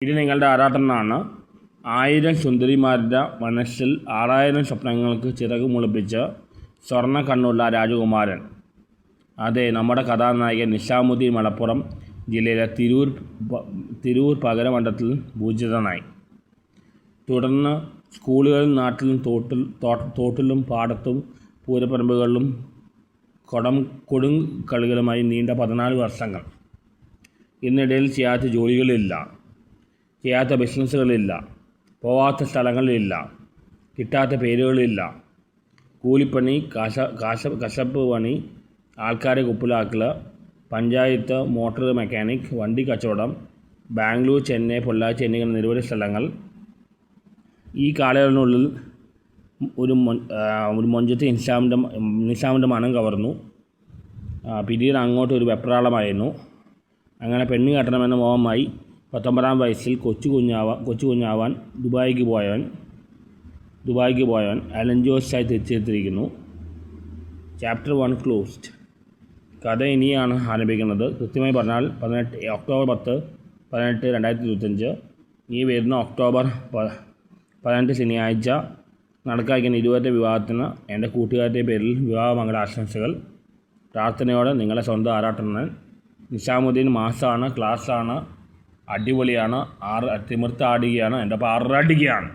ഇത് നിങ്ങളുടെ ആരാട്ടനാണ്. 1000 സുന്ദരിമാരുടെ മനസ്സിൽ 6000 സ്വപ്നങ്ങൾക്ക് ചിറക് മുളപ്പിച്ച സ്വർണ്ണ കണ്ണുള്ള രാജകുമാരൻ. അതെ, നമ്മുടെ കഥാനായകൻ നിസാമുദ്ദീൻ മലപ്പുറം ജില്ലയിലെ തിരൂർ പകരമണ്ഡലത്തിൽ പൂജിതനായി. തുടർന്ന് സ്കൂളുകളിലും നാട്ടിലും തോട്ടിലും പാടത്തും പൂരപ്പറമ്പുകളിലും കൊടുങ്കളികളുമായി നീണ്ട 14 വർഷങ്ങൾ. ഇതിനിടയിൽ ചെയ്യാത്ത ജോലികളില്ല, ചെയ്യാത്ത ബിസിനസ്സുകളില്ല, പോവാത്ത സ്ഥലങ്ങളിലില്ല, കിട്ടാത്ത പേരുകളില്ല. കൂലിപ്പണി, കശപ്പ് പണി, ആൾക്കാരെ കുപ്പിലാക്കൽ, പഞ്ചായത്ത്, മോട്ടോർ മെക്കാനിക്, വണ്ടി കച്ചവടം, ബാംഗ്ലൂർ, ചെന്നൈ, പൊള്ളാച്ചി എന്നിങ്ങനെ നിരവധി സ്ഥലങ്ങൾ. ഈ കാലയളവിനുള്ളിൽ ഒരു മൊഞ്ചത്ത് നിസാമിൻ്റെ മനം കവർന്നു. പിന്നീട് അങ്ങോട്ട് ഒരു വെപ്രാളമായിരുന്നു. അങ്ങനെ പെണ്ണ് കെട്ടണമെന്ന മോഹമായി 19-ാം വയസ്സിൽ കൊച്ചു കുഞ്ഞാവാൻ ദുബായിക്ക് പോയവൻ അലൻ ജോസായി തിരിച്ചെത്തിയിരിക്കുന്നു. Chapter 1 closed. കഥ ഇനിയാണ് ആരംഭിക്കുന്നത്. കൃത്യമായി പറഞ്ഞാൽ ഒക്ടോബർ 10, 18, 2025 ഈ വരുന്ന ഒക്ടോബർ 18 ശനിയാഴ്ച നടക്കാതിരിക്കുന്ന ഇരുവരുടെ വിവാഹത്തിന് എൻ്റെ കൂട്ടുകാരുടെ പേരിൽ വിവാഹമംഗളാശംസകൾ. പ്രാർത്ഥനയോടെ നിങ്ങളെ സ്വന്തം ആരാട്ടണ്ണൻ നിസാമുദ്ദീൻ. മാസാണ്, ക്ലാസ്സാണ്, അടിപൊളിയാണ്, തിമിർത്താടുകയാണ്, എൻ്റെ ഒപ്പം ആറടിക്കുകയാണ്.